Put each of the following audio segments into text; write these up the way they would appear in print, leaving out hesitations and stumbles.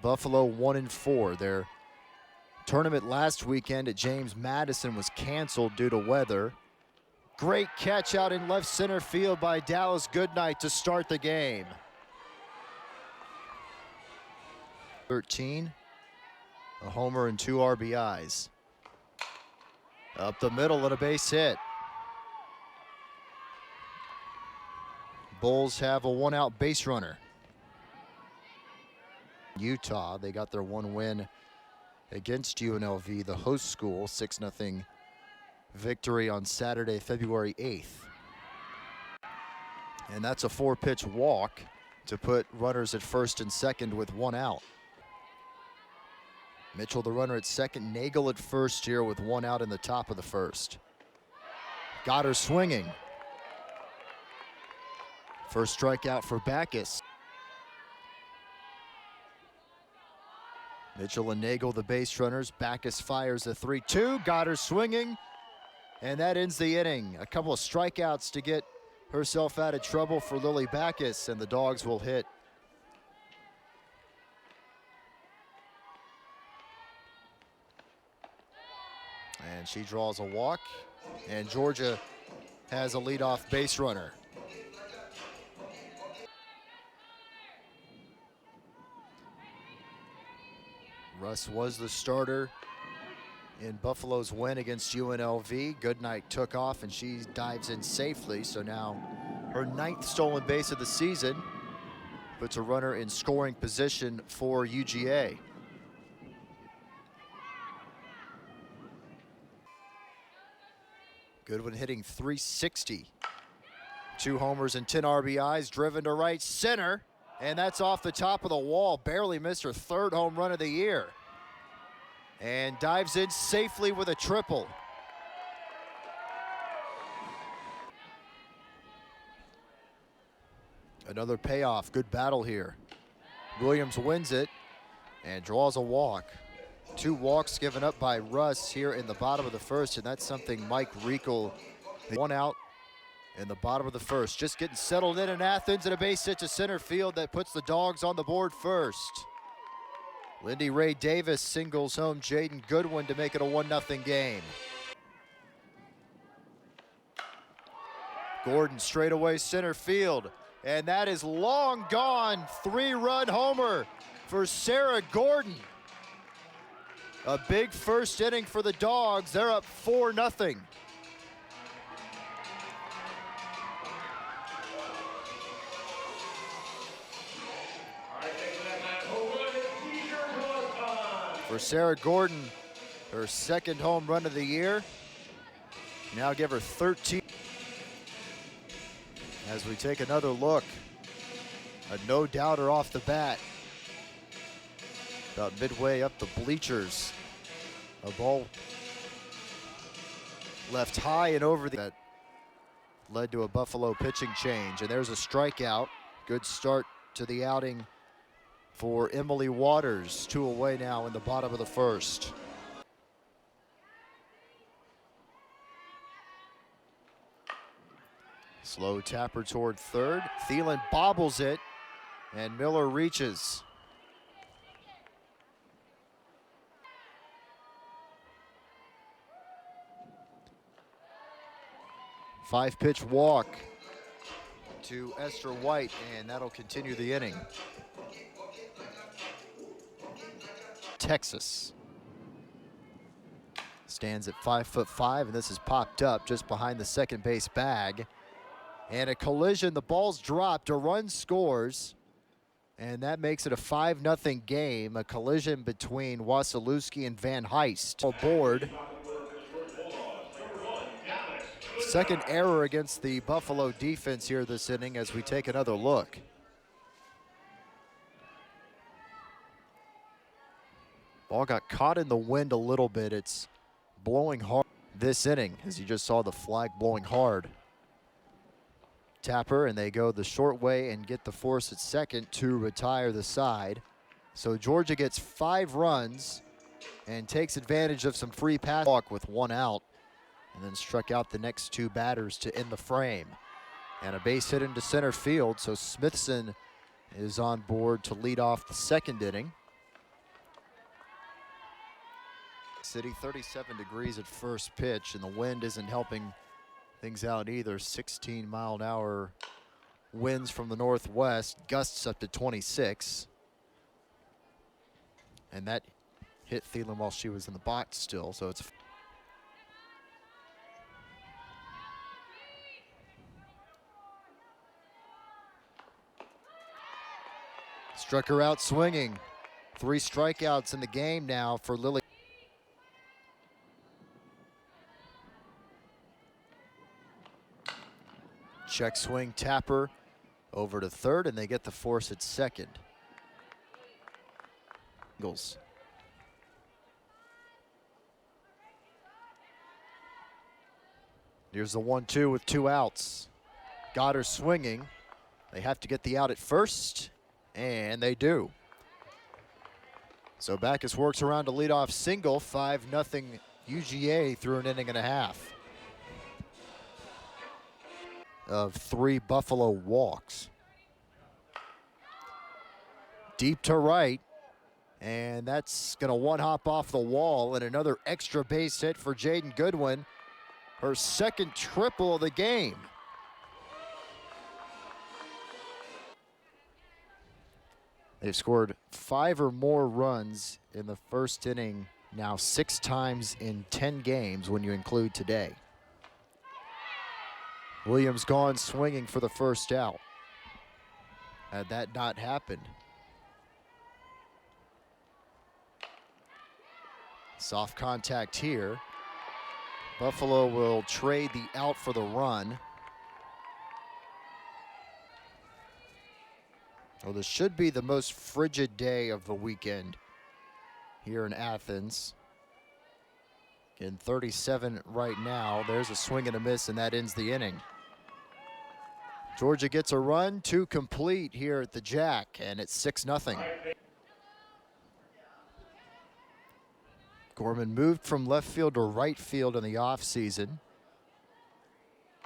Buffalo 1-4. Their tournament last weekend at James Madison was canceled due to weather. Great catch out in left center field by Dallas Goodnight to start the game. 13, a homer and 2 RBIs. Up the middle and a base hit. Bulls have a 1-out base runner. Utah, they got their 1 win against UNLV, the host school, 6-0 victory on Saturday, February 8th. And that's a 4-pitch walk to put runners at first and second with 1 out. Mitchell, the runner at second, Nagel at first here with 1 out in the top of the first. Got her swinging. First strikeout for Backus. Mitchell and Nagel, the base runners. Backus fires a 3-2, got her swinging, and that ends the inning. A couple of strikeouts to get herself out of trouble for Lily Backus, and the Dogs will hit. And she draws a walk, and Georgia has a leadoff base runner. Russ was the starter in Buffalo's win against UNLV. Goodnight took off and she dives in safely. So now her 9th stolen base of the season puts a runner in scoring position for UGA. Goodwin hitting .360. 2 homers and 10 RBIs, driven to right center. And that's off the top of the wall. Barely missed her 3rd home run of the year. And dives in safely with a triple. Another payoff. Good battle here. Williams wins it and draws a walk. 2 walks given up by Russ here in the bottom of the first, and that's something Mike Reekle. 1 out in the bottom of the first. Just getting settled in Athens, and a base hit to center field that puts the Dogs on the board first. Lindy Ray Davis singles home Jaden Goodwin to make it a 1-0 game. Gordon straightaway center field, and that is long gone. 3-run homer for Sarah Gordon. A big first inning for the Dogs. They're up 4-0. For Sarah Gordon, her 2nd home run of the year. Now give her 13. As we take another look, a no-doubter off the bat. About midway up the bleachers, a ball left high and over that led to a Buffalo pitching change. And there's a strikeout. Good start to the outing for Emily Waters. 2 away now in the bottom of the first. Slow tapper toward third. Thielen bobbles it, and Miller reaches. Five-pitch walk to Esther White, and that'll continue the inning. Texas stands at 5'5", and this is popped up just behind the second base bag. And a collision, the ball's dropped, a run scores, and that makes it a 5-0 game. A collision between Wasilewski and Van Heist. Aboard. Second error against the Buffalo defense here this inning as we take another look. Ball got caught in the wind a little bit. It's blowing hard this inning, as you just saw the flag blowing hard. Tapper, and they go the short way and get the force at second to retire the side. So Georgia gets 5 runs and takes advantage of some free pass walk with 1 out, and then struck out the next 2 batters to end the frame. And a base hit into center field, so Smithson is on board to lead off the second inning. City, 37 degrees at first pitch, and the wind isn't helping things out either. 16-mile-an-hour winds from the northwest, gusts up to 26. And that hit Thielen while she was in the box still, so it's... Struck her out swinging. 3 strikeouts in the game now for Lily. Check swing, Tapper over to third, and they get the force at second. Eagles. Here's the 1-2 with 2 outs. Got her swinging. They have to get the out at first, and they do. So Backus works around a leadoff single, 5-0 UGA through an inning and a half of 3 Buffalo walks. Deep to right, and that's gonna one-hop off the wall, and another extra base hit for Jaden Goodwin, her second triple of the game. They've scored 5 or more runs in the first inning now 6 times in 10 games when you include today. Williams gone swinging for the first out. Had that not happened, soft contact here. Buffalo will trade the out for the run. Well, this should be the most frigid day of the weekend here in Athens. In 37 right now. There's a swing and a miss, and that ends the inning. Georgia gets a run, 2 complete here at the Jack, and it's 6-0. Gorman moved from left field to right field in the offseason.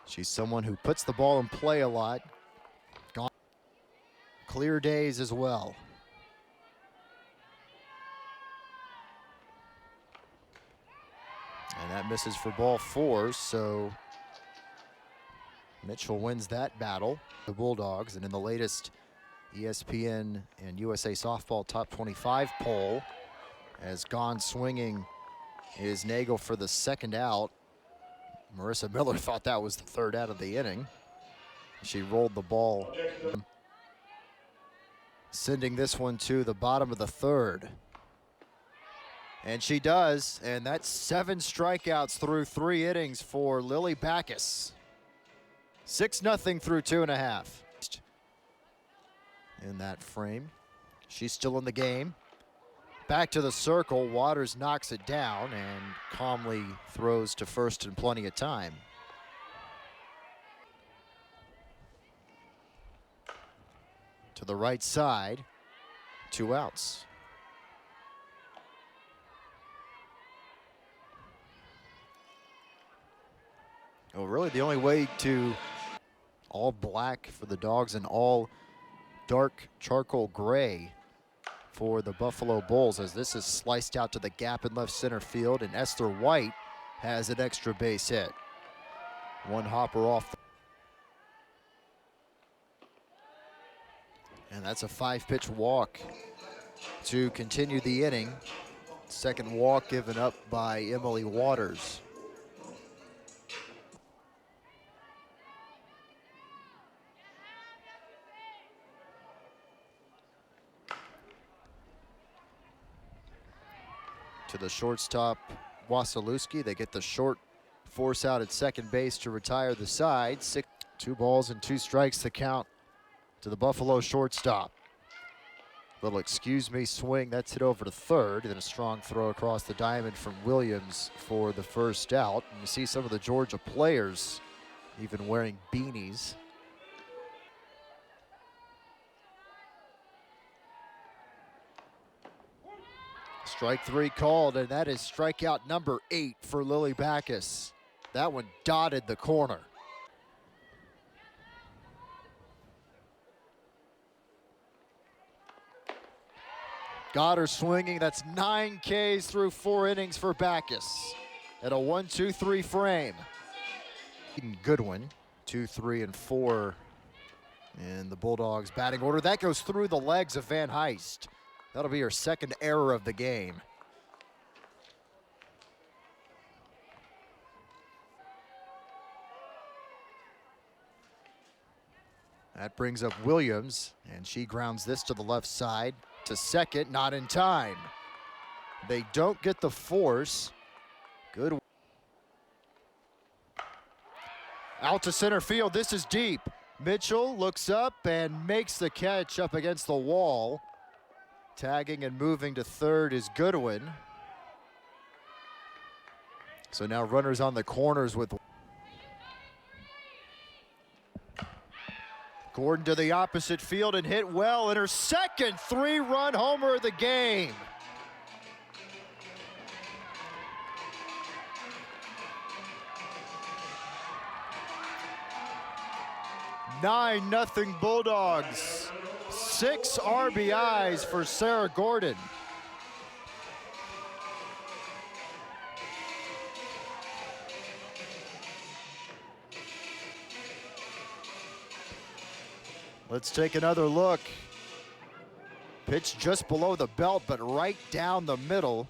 She's someone who puts the ball in play a lot. Clear days as well. And that misses for ball 4, so Mitchell wins that battle. The Bulldogs, and in the latest ESPN and USA Softball Top 25 poll, as gone swinging is Nagel for the second out. Marissa Miller thought that was the 3rd out of the inning. She rolled the ball, sending this one to the bottom of the 3rd. And she does, and that's 7 strikeouts through 3 innings for Lily Backus. 6-0 through 2.5. In that frame, she's still in the game. Back to the circle, Waters knocks it down and calmly throws to first in plenty of time. To the right side, 2 outs. Well, really the only way to all black for the Dogs and all dark charcoal gray for the Buffalo Bulls, as this is sliced out to the gap in left center field, and Esther White has an extra base hit. 1 hopper off. And that's a 5-pitch walk to continue the inning. Second walk given up by Emily Waters. To the shortstop, Wasilewski. They get the short force out at second base to retire the side. 2 balls and 2 strikes the count to the Buffalo shortstop. Little excuse me swing, that's hit over to third, and then a strong throw across the diamond from Williams for the first out. And you see some of the Georgia players even wearing beanies. Strike 3 called, and that is strikeout number 8 for Lily Backus. That one dotted the corner. Goddard swinging. That's 9 Ks through 4 innings for Backus at a 1-2-3 frame. Goodwin, 2, 3, and 4 in the Bulldogs batting order. That goes through the legs of Van Heist. That'll be her second error of the game. That brings up Williams, and she grounds this to the left side to second, not in time. They don't get the force. Good. Out to center field, this is deep. Mitchell looks up and makes the catch up against the wall. Tagging and moving to third is Goodwin. So now runners on the corners with Gordon to the opposite field and hit well in her second 3-run homer of the game. Nothing Bulldogs. 6 RBIs for Sarah Gordon. Let's take another look. Pitch just below the belt, but right down the middle.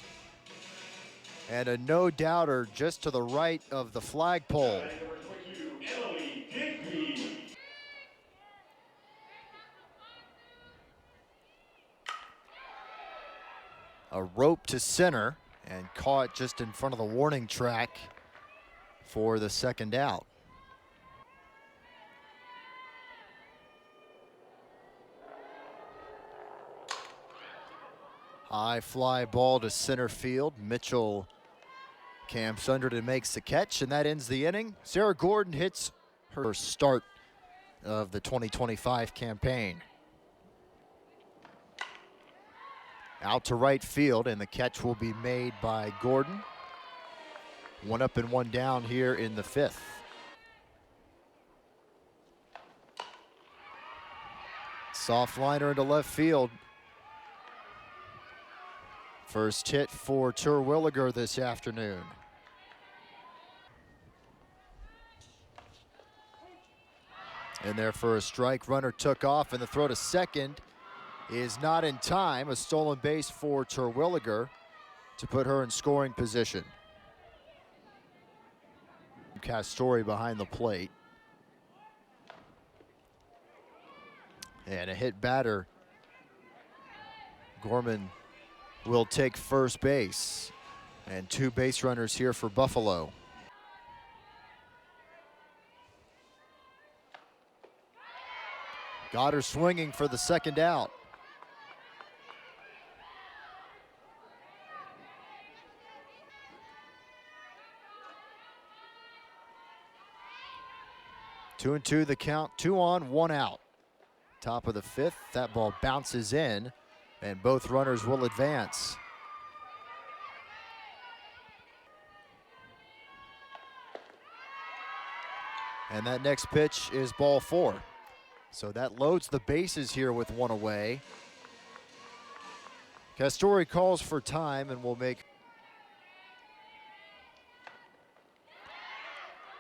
And a no-doubter just to the right of the flagpole. A rope to center and caught just in front of the warning track for the second out. High fly ball to center field. Mitchell camps under and makes the catch, and that ends the inning. Sarah Gordon hits her start of the 2025 campaign. Out to right field, and the catch will be made by Gordon. 1 up and 1 down here in the 5th. Soft liner into left field. First hit for Terwilliger this afternoon. In there for a strike, runner took off, and the throw to second is not in time. A stolen base for Terwilliger to put her in scoring position. Castori behind the plate. And a hit batter. Gorman will take first base. And 2 base runners here for Buffalo. Goddard swinging for the second out. Two and two the count, 2 on, 1 out. Top of the 5th, that ball bounces in, and both runners will advance. And that next pitch is ball 4. So that loads the bases here with 1 away. Castori calls for time and will make.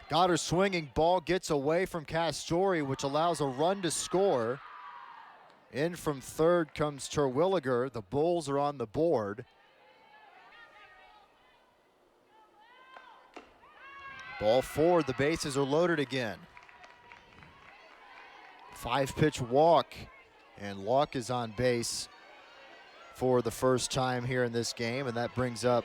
Goddard swinging, ball gets away from Castori, which allows a run to score. In from third comes Terwilliger. The Bulls are on the board. Ball 4, the bases are loaded again. 5-pitch walk, and Locke is on base for the first time here in this game, and that brings up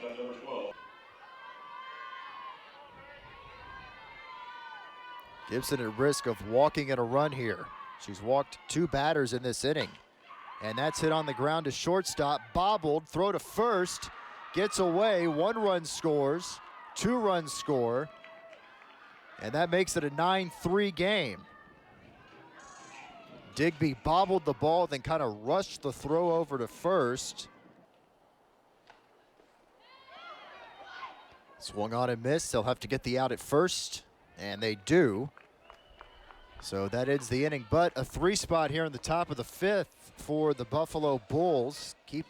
Gibson at risk of walking at a run here. She's walked 2 batters in this inning, and that's hit on the ground to shortstop. Bobbled, throw to first, gets away. 1 run scores, 2 runs score, and that makes it a 9-3 game. Digby bobbled the ball, then kind of rushed the throw over to first. Swung on and missed. They'll have to get the out at first, and they do. So that ends the inning, but a 3 spot here in the top of the 5th for the Buffalo Bulls. Keep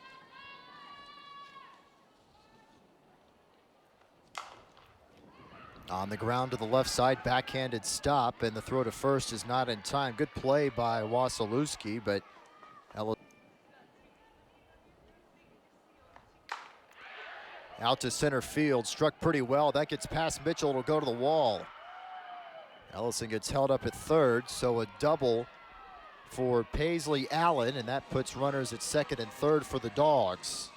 On the ground to the left side, backhanded stop, and the throw to first is not in time. Good play by Wasilewski, but out to center field, struck pretty well. That gets past Mitchell, it'll go to the wall. Ellison gets held up at third, so a double for Paisley Allen, and that puts runners at second and third for the Dogs.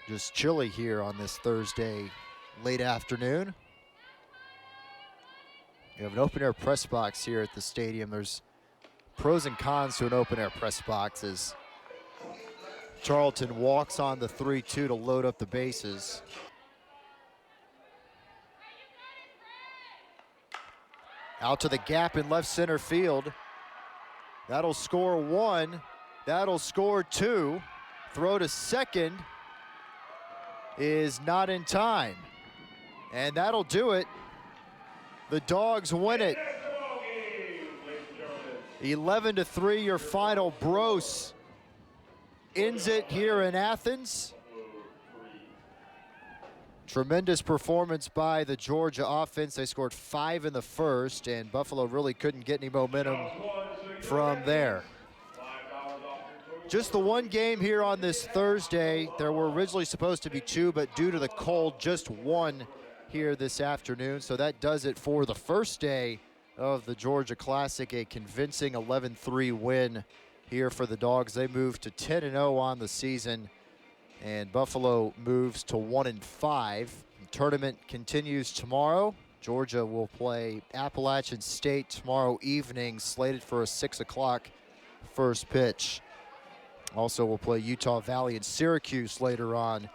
Just chilly here on this Thursday late afternoon. You have an open air press box here at the stadium. There's pros and cons to an open air press box as Charlton walks on the 3-2 to load up the bases. Out to the gap in left center field. That'll score one. That'll score two. Throw to second is not in time. And that'll do it. The Dogs win it. 11-3 your final. Brose ends it here in Athens. Tremendous performance by the Georgia offense. They scored 5 in the first, and Buffalo really couldn't get any momentum from there. Just the one game here on this Thursday. There were originally supposed to be 2, but due to the cold, just 1 here this afternoon. So that does it for the first day of the Georgia Classic, a convincing 11-3 win here for the Dogs. They move to 10-0 on the season, and Buffalo moves to 1-5. The tournament continues tomorrow. Georgia will play Appalachian State tomorrow evening, slated for a 6 o'clock first pitch. Also, we'll play Utah Valley and Syracuse later on